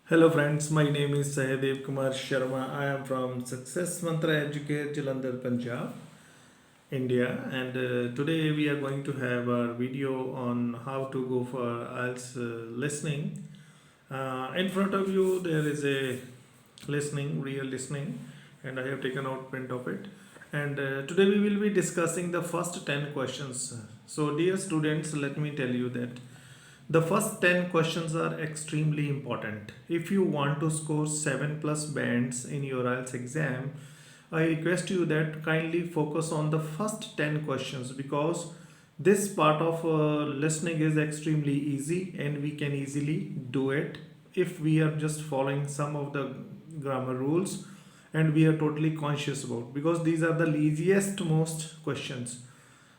Hello friends, my name is Sahadev Kumar Sharma. I am from Success Mantra Educate, Jalandhar, Punjab, India, and today we are going to have our video on how to go for IELTS listening. In front of you, there is a listening, real listening, and I have taken out print of it. And today we will be discussing the first 10 questions. So, dear students, let me tell you that the first 10 questions are extremely important. If you want to score 7 plus bands in your IELTS exam, I request you that kindly focus on the first 10 questions because this part of listening is extremely easy and we can easily do it if we are just following some of the grammar rules and we are totally conscious about, because these are the easiest most questions.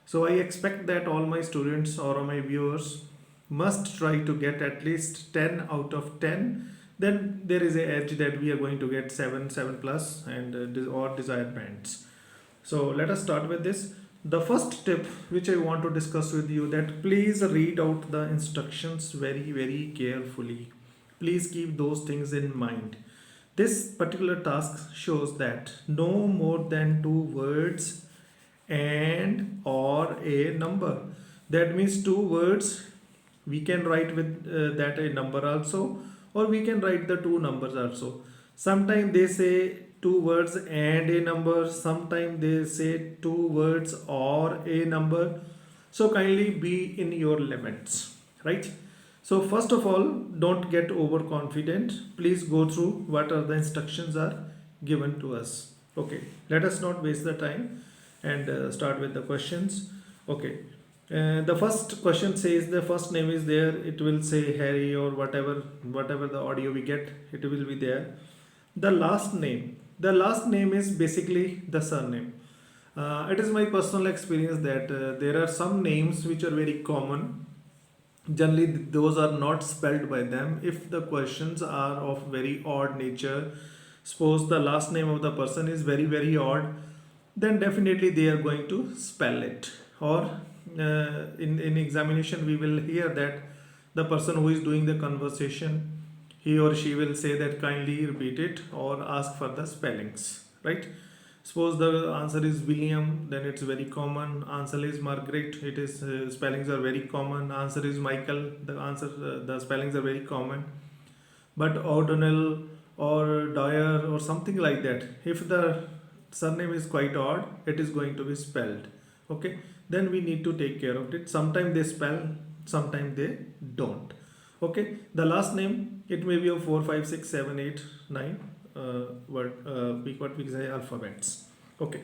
So I expect that all my students or my viewers must try to get at least 10 out of 10. Then there is a edge that we are going to get 7 plus and or desired bands. So let us start with this. The first tip which I want to discuss with you, that please read out the instructions very carefully. Please keep those things in mind. This particular task shows that no more than two words and or a number. That means two words we can write with that a number also, or we can write the two numbers also. Sometimes they say two words and a number, sometimes they say two words or a number. So kindly be in your limits, right? So first of all, don't get overconfident. Please go through what are the instructions are given to us. Okay, let us not waste the time and start with the questions. Okay, the first question says the first name is there. It will say Harry or whatever the audio we get, it will be there. The last name is basically the surname. It is my personal experience that there are some names which are very common. Generally, those are not spelled by them. If the questions are of very odd nature, suppose the last name of the person is very odd, then definitely they are going to spell it. Or in examination we will hear that the person who is doing the conversation, he or she will say that kindly repeat it or ask for the spellings, right? Suppose the answer is William, then it's very common. Answer is Margaret, it is spellings are very common. Answer is Michael, the spellings are very common. But O'Donnell or Dyer or something like that, if the surname is quite odd, it is going to be spelled. Okay, then we need to take care of it. Sometimes they spell, sometimes they don't. Okay, the last name, it may be of 4, 5, 6, 7, 8, 9 what we say alphabets. Okay,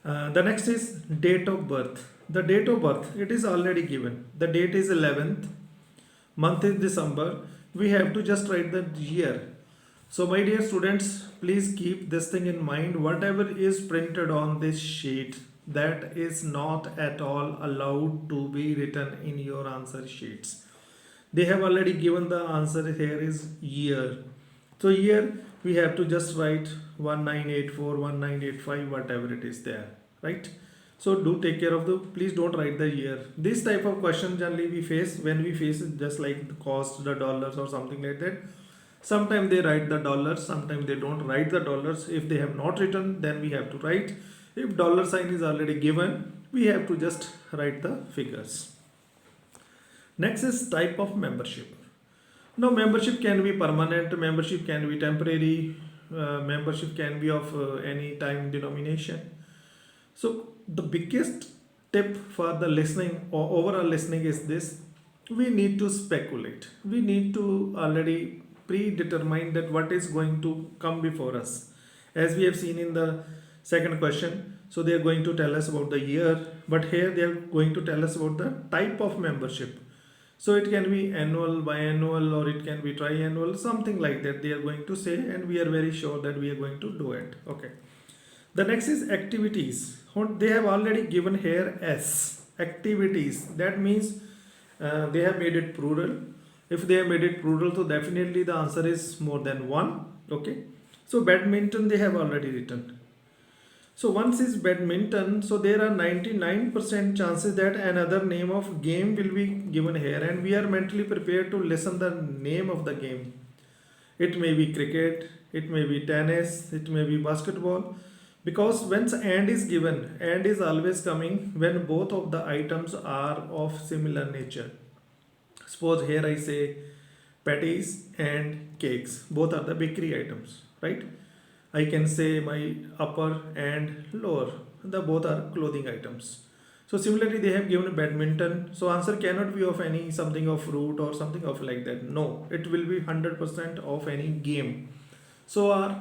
the next is date of birth. The date of birth, it is already given. The date is 11th, month is December. We have to just write the year. So my dear students, please keep this thing in mind. Whatever is printed on this sheet, that is not at all allowed to be written in your answer sheets. They have already given the answer, here is year. So here we have to just write 1984, 1985, whatever it is there, right? So do take care of the, please don't write the year. This type of question generally we face when we face it, just like the cost, the dollars or something like that. Sometimes they write the dollars, sometimes they don't write the dollars. If they have not written, then we have to write. If dollar sign is already given, we have to just write the figures. Next is type of membership. Now membership can be permanent, membership can be temporary, membership can be of any time denomination. So the biggest tip for the listening or overall listening is this: we need to speculate. We need to already predetermine that what is going to come before us. As we have seen in the second question, so they are going to tell us about the year, but here they are going to tell us about the type of membership. So it can be annual, biannual, or it can be triannual, something like that they are going to say, and we are very sure that we are going to do it. Okay. The next is activities. They have already given here S, activities. That means they have made it plural. If they have made it plural, so definitely the answer is more than one. Okay. So badminton they have already written. So once is badminton, so there are 99% chances that another name of game will be given here, and we are mentally prepared to listen the name of the game. It may be cricket, it may be tennis, it may be basketball, because when and is given, and is always coming when both of the items are of similar nature. Suppose here I say patties and cakes, both are the bakery items, right? I can say my upper and lower, the both are clothing items. So similarly they have given badminton, so answer cannot be of any something of fruit or something of like that. No, it will be 100% of any game. So our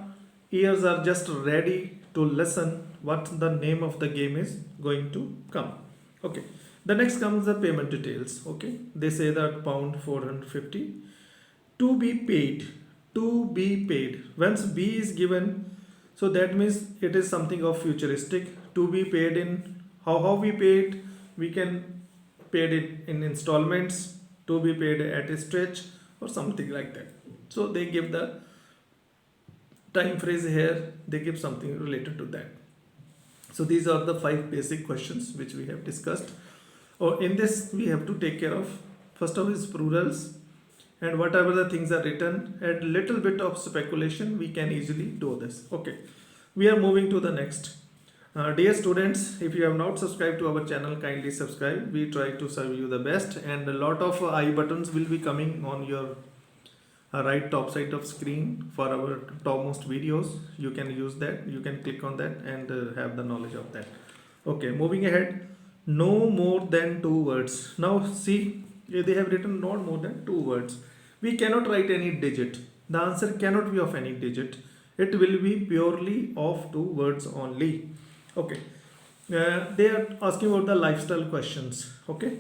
ears are just ready to listen what the name of the game is going to come. Okay, the next comes the payment details. Okay, they say that pound 450 to be paid. To be paid, once b is given, so that means it is something of futuristic. To be paid in, how we paid, we can paid it in installments, to be paid at a stretch or something like that. So they give the time phrase here, they give something related to that. So these are the 5 basic questions which we have discussed. In this we have to take care of, first of all is plurals, and whatever the things are written, and little bit of speculation, we can easily do this. Okay, we are moving to the next. Dear students, if you have not subscribed to our channel, kindly subscribe. We try to serve you the best, and a lot of I buttons will be coming on your right top side of screen for our topmost videos. You can use that, you can click on that and have the knowledge of that. Okay, moving ahead. No more than 2 words. Now see, they have written not more than 2 words. We cannot write any digit. The answer cannot be of any digit. It will be purely of 2 words only. Okay, they are asking about the lifestyle questions. Okay,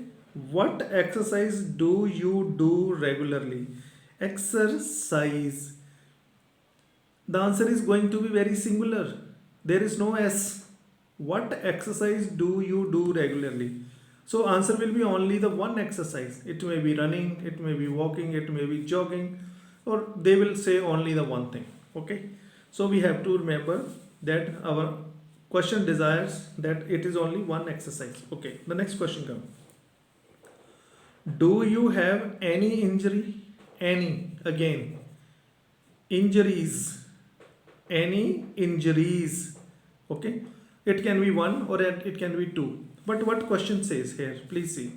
what exercise do you do regularly? Exercise, the answer is going to be very singular, there is no s. What exercise do you do regularly? So answer will be only the one exercise. It may be running, it may be walking, it may be jogging, or they will say only the one thing. Okay, so we have to remember that our question desires that it is only one exercise. Okay, the next question comes. Do you have any injury? Any, again, injuries, any injuries. Okay, it can be one or it can be two. But what question says here, please see.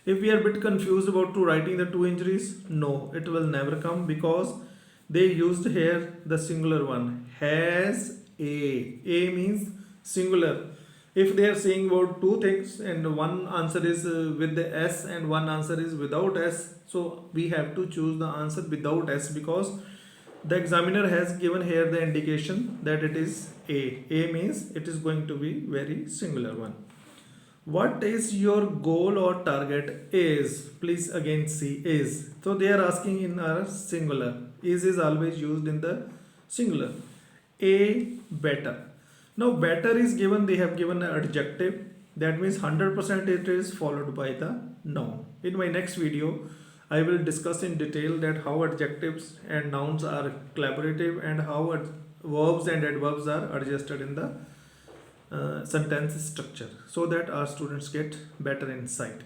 If we are a bit confused about to writing the 2 injuries, no, it will never come, because they used here the singular one, has a means singular. If they are saying about 2 things and one answer is with the s and one answer is without s, so we have to choose the answer without s, because the examiner has given here the indication that it is a means it is going to be very singular one. What is your goal or target? Is, please again see is, so they are asking in our singular. Is always used in the singular. A better. Now better is given, they have given an adjective, that means 100% it is followed by the noun. In my next video I will discuss in detail that how adjectives and nouns are collaborative and how verbs and adverbs are adjusted in the sentence structure, so that our students get better insight.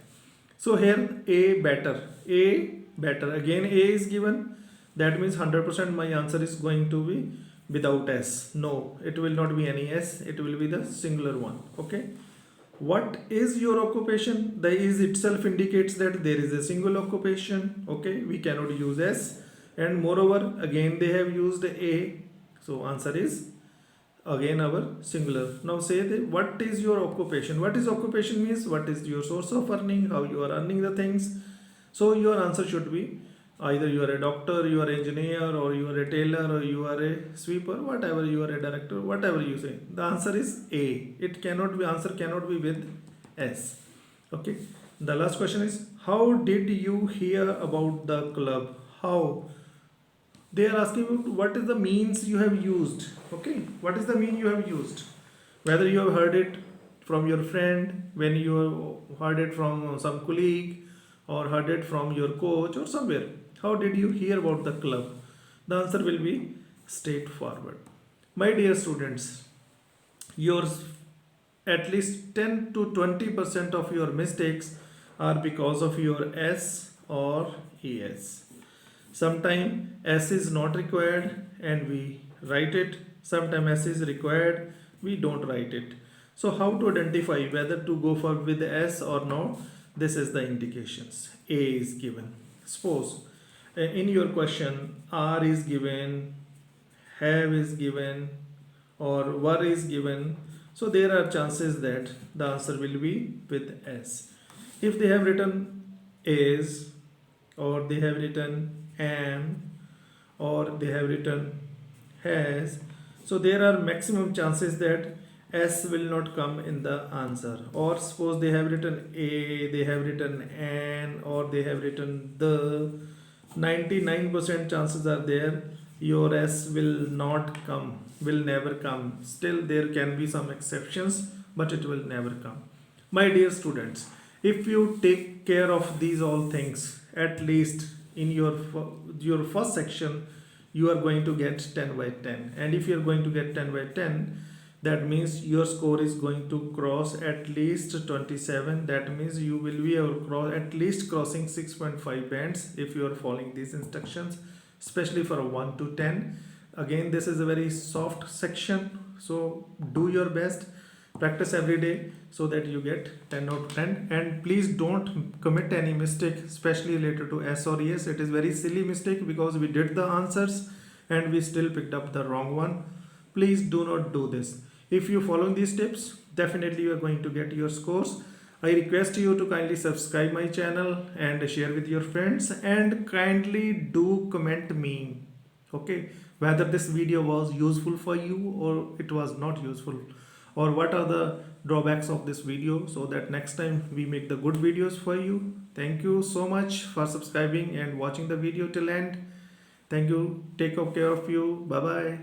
So here a better, again a is given, that means 100% my answer is going to be without s. No, it will not be any s, it will be the singular one. Okay, what is your occupation? The is itself indicates that there is a single occupation. Okay, we cannot use s, and moreover again they have used a, so answer is again our singular. Now say that what is your occupation? What is occupation means what is your source of earning, how you are earning the things. So your answer should be either you are a doctor, you are an engineer, or you are a tailor, or you are a sweeper, whatever, you are a director, whatever you say, the answer is a. It cannot be, answer cannot be with s. Okay, the last question is, how did you hear about the club? How, they are asking what is the means you have used. Okay, what is the mean you have used, whether you have heard it from your friend, when you heard it from some colleague, or heard it from your coach or somewhere. How did you hear about the club? The answer will be straightforward. My dear students, yours at least 10 to 20% of your mistakes are because of your s or es. Sometimes S is not required and we write it. Sometimes S is required, we don't write it. So how to identify whether to go for with S or no? This is the indications. A is given. Suppose in your question R is given, have is given, or were is given. So there are chances that the answer will be with S. If they have written is, or they have written am, or they have written has, so there are maximum chances that S will not come in the answer. Or suppose they have written a, they have written an, or they have written the, 99% chances are there your S will not come, will never come. Still there can be some exceptions, but it will never come. My dear students, if you take care of these all things, at least in your first section you are going to get 10 by 10. And if you are going to get 10 by 10, that means your score is going to cross at least 27. That means you will be at least crossing 6.5 bands if you are following these instructions, especially for 1 to 10. Again, this is a very soft section, so do your best, practice every day so that you get 10 out of 10. And please don't commit any mistake, especially related to S or ES. It is very silly mistake because we did the answers and we still picked up the wrong one. Please do not do this. If you follow these tips, definitely you are going to get your scores. I request you to kindly subscribe my channel and share with your friends, and kindly do comment me, okay, whether this video was useful for you or it was not useful, or what are the drawbacks of this video, so that next time we make the good videos for you. Thank you so much for subscribing and watching the video till end. Thank you. Take care of you. Bye bye.